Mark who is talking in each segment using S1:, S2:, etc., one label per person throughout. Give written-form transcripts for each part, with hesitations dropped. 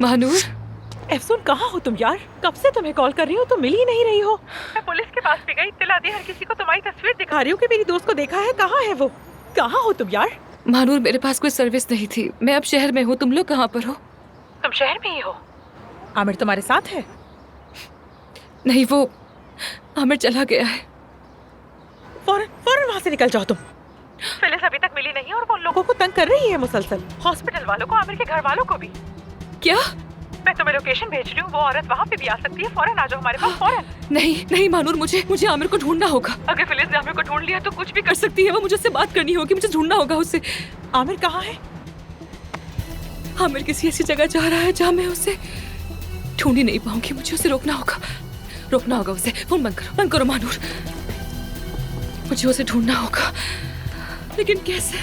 S1: महानूर,
S2: एफसून कहाँ हो तुम यार? कब से तुम्हें कॉल कर रही हूँ, तुम मिल ही नहीं रही हो। मैं पुलिस के पास भी गई, इत्तला दी, हर किसी को तुम्हारी तस्वीर दिखा रही हूँ कि मेरी दोस्त को देखा है। कहाँ है वो? कहाँ हो तुम यार?
S1: महानूर मेरे पास कोई सर्विस नहीं थी, मैं अब शहर में हूँ। तुम लोग कहाँ पर हो?
S2: तुम शहर में ही हो? आमिर तुम्हारे साथ है?
S1: नहीं, वो आमिर चला गया है।
S2: फौरन फौरन वहाँ से निकल जाओ तुम। फिलिस अभी तक मिली नहीं और वो लोगों को तंग कर रही है मुसलसल, हॉस्पिटल वालों को, आमिर के घर वालों को भी।
S1: क्या?
S2: मैं तुम्हें लोकेशन भेज रही हूँ, वो औरत वहाँ पे भी आ सकती है। फौरन आ जाओ हमारे पास, फौरन।
S1: नहीं नहीं महानूर, मुझे आमिर को ढूंढना होगा।
S2: अगर फिलिस ने आमिर को ढूंढ लिया तो कुछ भी
S1: कर सकती है वो, मुझे उससे बात करनी होगी, मुझे ढूंढना होगा उससे।
S2: आमिर कहाँ है?
S1: आमिर किसी ऐसी जगह जा रहा है जहाँ मैं उसे ढूंढ ही नहीं पाऊंगी। मुझे उसे रोकना होगा उसे। फोन बंद करो महानूर। मुझे उसे ढूंढना होगा, लेकिन कैसे?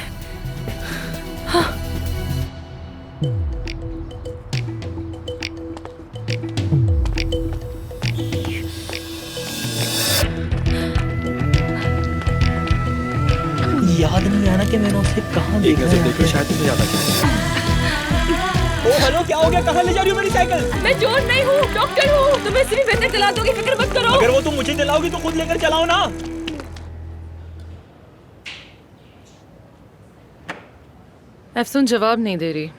S1: हाँ,
S3: याद नहीं आ रहा कि मैंने उसे कहाँ देखा है।
S4: शायद तुम्हें याद आ गया।
S3: ओ हेलो, क्या हो गया? कहाँ ले जा रही हो मेरी साइकिल?
S1: मैं चोर नहीं हूँ, डॉक्टर हूँ। तुम्हें सिर्फ बेहतर चला दोगी, फिक्र मत करो।
S3: अगर वो तुम मुझे चलाओगी तो खुद लेकर चलाओ ना।
S5: एफसून जवाब नहीं दे रही।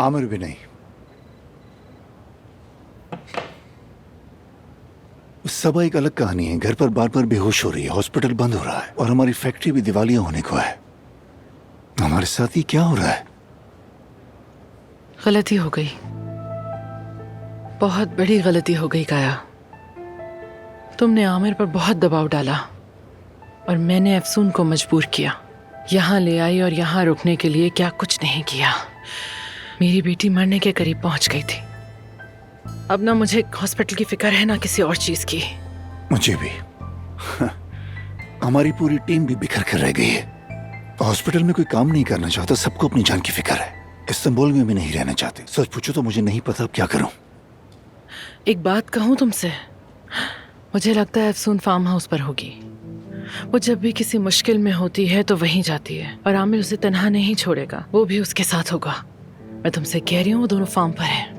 S6: आमिर भी नहीं। सबा एक अलग कहानी है। घर पर बार बार बेहोश हो रही है, हॉस्पिटल बंद हो रहा है और हमारी फैक्ट्री भी दिवालिया होने को है। हमारे साथ ही क्या हो रहा है?
S5: गलती हो गई, बहुत बड़ी गलती हो गई काया। तुमने आमिर पर बहुत दबाव डाला और मैंने एफसून को मजबूर किया। यहाँ ले आई और यहाँ रुकने के लिए क्या कुछ नहीं किया। मेरी बेटी मरने के करीब पहुंच गई थी। अब ना मुझे हॉस्पिटल की फिक्र है ना किसी और चीज की।
S6: मुझे भी। हमारी पूरी टीम भी बिखर कर रह गई है। हॉस्पिटल में कोई काम नहीं करना चाहता, सबको अपनी जान की फिक्र है। इस्तांबुल में भी नहीं रहना चाहते। सच पूछो तो मुझे नहीं पता अब क्या करूं।
S5: एक बात कहूं तुमसे, मुझे लगता है एफसून फार्म हाउस पर होगी। वो जब भी किसी मुश्किल में होती है तो वहीं जाती है और आमिर उसे तन्हा नहीं छोड़ेगा, वो भी उसके साथ होगा। मैं तुमसे कह रही हूँ, वो दोनों फार्म पर हैं।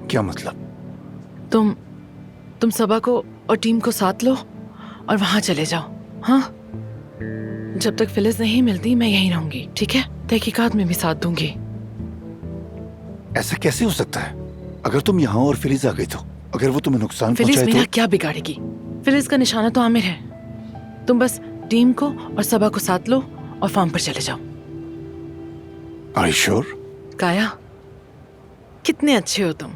S6: क्या मतलब?
S5: तुम सबा को और टीम को साथ लो और वहां चले जाओ। हाँ, जब तक फिलिस नहीं मिलती मैं यहीं रहूंगी, ठीक है? तहकीकात में भी साथ दूंगी।
S6: ऐसा कैसे हो सकता है? अगर तुम यहाँ और फिलिस आ गई तो अगर वो तुम्हें नुकसान
S5: फिलिस
S6: पहुंचाए
S5: मेरा
S6: तो?
S5: क्या बिगाड़ेगी? फिलिस का निशाना तो आमिर है। तुम बस टीम को और सबा को साथ लो और फार्म पर चले जाओ।
S6: Are you sure?
S5: काया, कितने अच्छे हो तुम।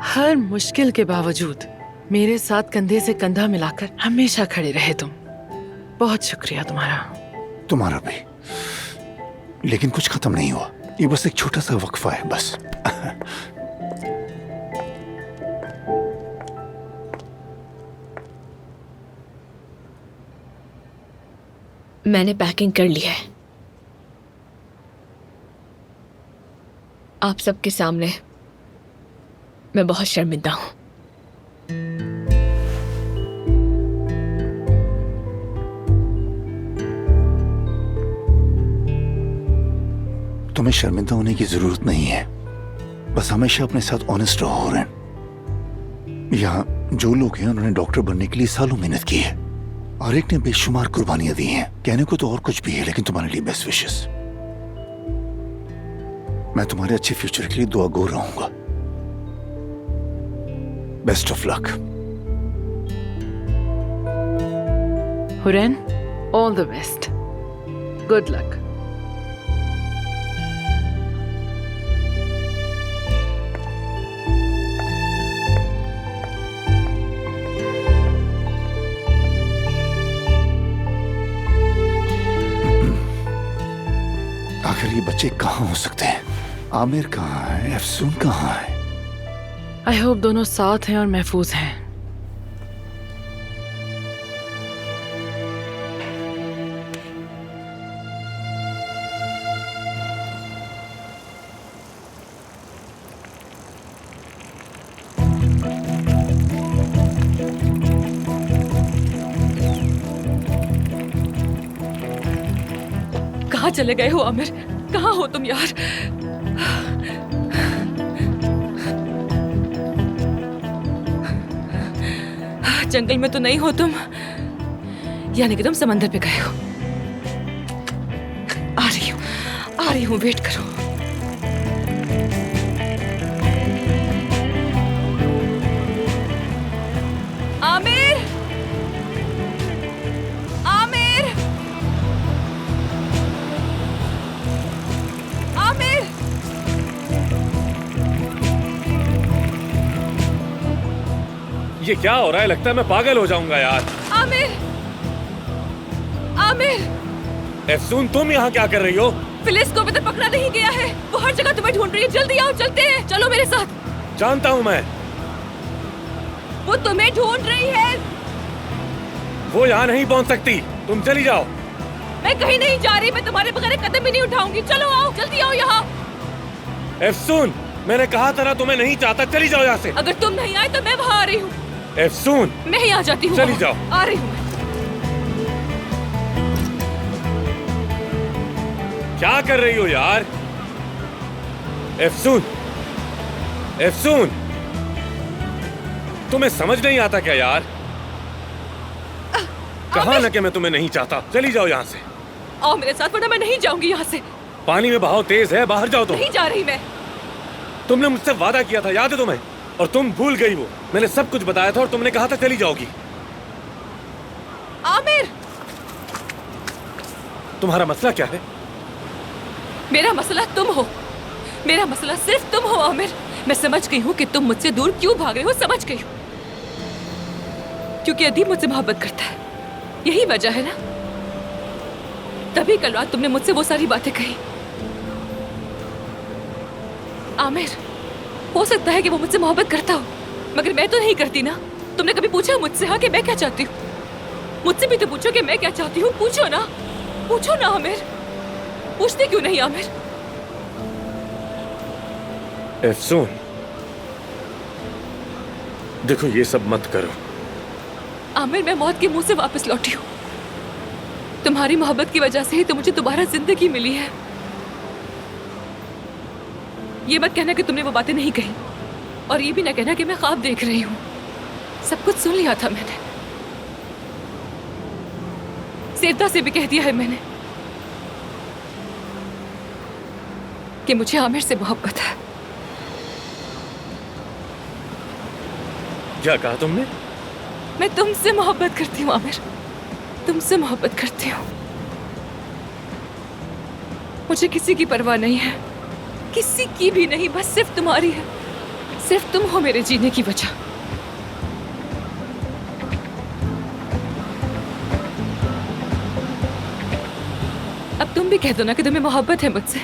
S5: हर मुश्किल के बावजूद मेरे साथ कंधे से कंधा मिलाकर हमेशा खड़े रहे तुम। बहुत शुक्रिया तुम्हारा।
S6: तुम्हारा भी। लेकिन कुछ खत्म नहीं हुआ, ये बस एक छोटा सा वक्फा है बस।
S1: मैंने पैकिंग कर ली है। आप सबके सामने मैं बहुत शर्मिंदा हूं।
S6: तुम्हें शर्मिंदा होने की जरूरत नहीं है। बस हमेशा अपने साथ ऑनेस्ट रहो। हुरैन, यहाँ जो लोग हैं उन्होंने डॉक्टर बनने के लिए सालों मेहनत की है और एक ने बेशुमार कुर्बानियां दी हैं। कहने को तो और कुछ भी है, लेकिन तुम्हारे लिए बेस्ट विशेस। मैं तुम्हारे अच्छे फ्यूचर के लिए दुआ गो रहूंगा। Best of luck.
S5: Hurain, all the best, good luck.
S6: आखिर ये बच्चे कहाँ हो सकते हैं? आमिर कहाँ है? एफसून कहाँ है?
S5: आई होप दोनों साथ हैं और महफूज हैं।
S1: कहाँ चले गए हो आमिर? कहाँ हो तुम यार? जंगल में तो नहीं हो तुम, यानी कि तुम समंदर पे गए हो। आ रही हूँ, वेट करो। आमिर, आमिर, आमिर,
S4: ये क्या हो रहा है? लगता है मैं पागल हो जाऊंगा यार।
S1: आमिर, आमिर,
S4: एफसून, तुम यहाँ क्या कर रही हो?
S1: फिलिस को अभी तक पकड़ा नहीं गया है। वो हर जगह तुम्हें ढूंढ रही है। जल्दी आओ, चलते हैं। चलो मेरे साथ।
S4: जानता हूँ मैं,
S1: वो तुम्हें ढूंढ रही है।
S4: वो यहाँ नहीं पहुँच सकती। तुम चली जाओ।
S1: मैं कहीं नहीं जा रही। मैं तुम्हारे बगैर एक कदम भी नहीं उठाऊंगी। चलो आओ, जल्दी आओ यहाँ।
S4: एफसून, मैंने कहा था ना तुम्हें नहीं चाहता। चली जाओ यहाँ से।
S1: अगर तुम नहीं आए तो मैं वहाँ आ रही हूँ।
S4: एफसून,
S1: मैं ही आ जाती हूँ।
S4: चली
S1: वहाँ।
S4: जाओ।
S1: आ रही हूँ।
S4: क्या कर रही हो यार? एफसून, एफसून, तुम्हें समझ नहीं आता क्या यार? कहा ना कि मैं तुम्हें नहीं चाहता। चली जाओ यहाँ से।
S1: आओ मेरे साथ, वरना मैं नहीं जाऊंगी यहाँ से।
S4: पानी में बहाव तेज है, बाहर जाओ तुम।
S1: नहीं जा रही मैं।
S4: तुमने मुझसे वादा किया था, याद है तुम्हें? और तुम भूल गई वो। मैंने सब कुछ बताया था और तुमने कहा था चली जाओगी।
S1: आमिर,
S4: तुम्हारा मसला क्या है?
S1: मेरा मसला तुम हो। मेरा मसला सिर्फ तुम हो आमिर। मैं समझ गई हूँ कि तुम मुझसे दूर क्यों भाग रहे हो। समझ गई हूँ, क्योंकि अदीब मुझसे मोहब्बत करता है। यही वजह है ना? तभी कल रात तुमने मुझसे वो सारी बातें कही। आमिर, हो सकता है कि वो मुझसे मोहब्बत करता हो, मगर मैं तो नहीं करती ना। तुमने कभी पूछा मुझसे हाँ कि मैं क्या चाहती हूँ? मुझसे भी तो पूछो कि मैं क्या चाहती हूँ। पूछो ना, पूछो ना आमिर। पूछते क्यों नहीं आमिर?
S4: एफसून, देखो ये सब मत करो।
S1: आमिर, मैं मौत के मुंह से वापस लौटी हूँ। तुम्हारी मोहब्बत की वजह से ही तो मुझे दोबारा जिंदगी मिली है। ये मत कहना कि तुमने वो बातें नहीं कही, और ये भी ना कहना कि मैं ख्वाब देख रही हूँ। सब कुछ सुन लिया था मैंने। सेवता से भी कह दिया है मैंने कि मुझे आमिर से मोहब्बत है।
S4: क्या कहा तुमने?
S1: मैं तुमसे मोहब्बत करती हूँ आमिर, तुमसे मोहब्बत करती हूँ। मुझे किसी की परवाह नहीं है, किसी की भी नहीं। बस सिर्फ तुम्हारी है। सिर्फ तुम हो मेरे जीने की वजह। अब तुम भी कह दो ना कि तुम्हें मोहब्बत है मुझसे।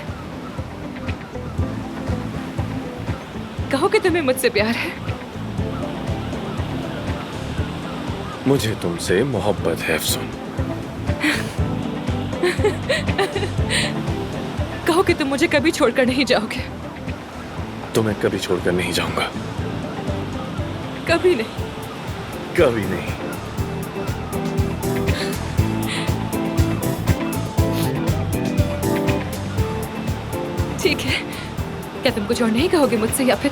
S1: कहो कि तुम्हें मुझसे प्यार है।
S4: मुझे तुमसे मोहब्बत है अफसून।
S1: कहो कि तुम मुझे कभी छोड़कर नहीं जाओगे।
S4: तुम्हें कभी छोड़कर नहीं जाऊंगा।
S1: कभी नहीं।
S4: कभी नहीं।
S1: ठीक है, क्या तुम कुछ और नहीं कहोगे मुझसे, या फिर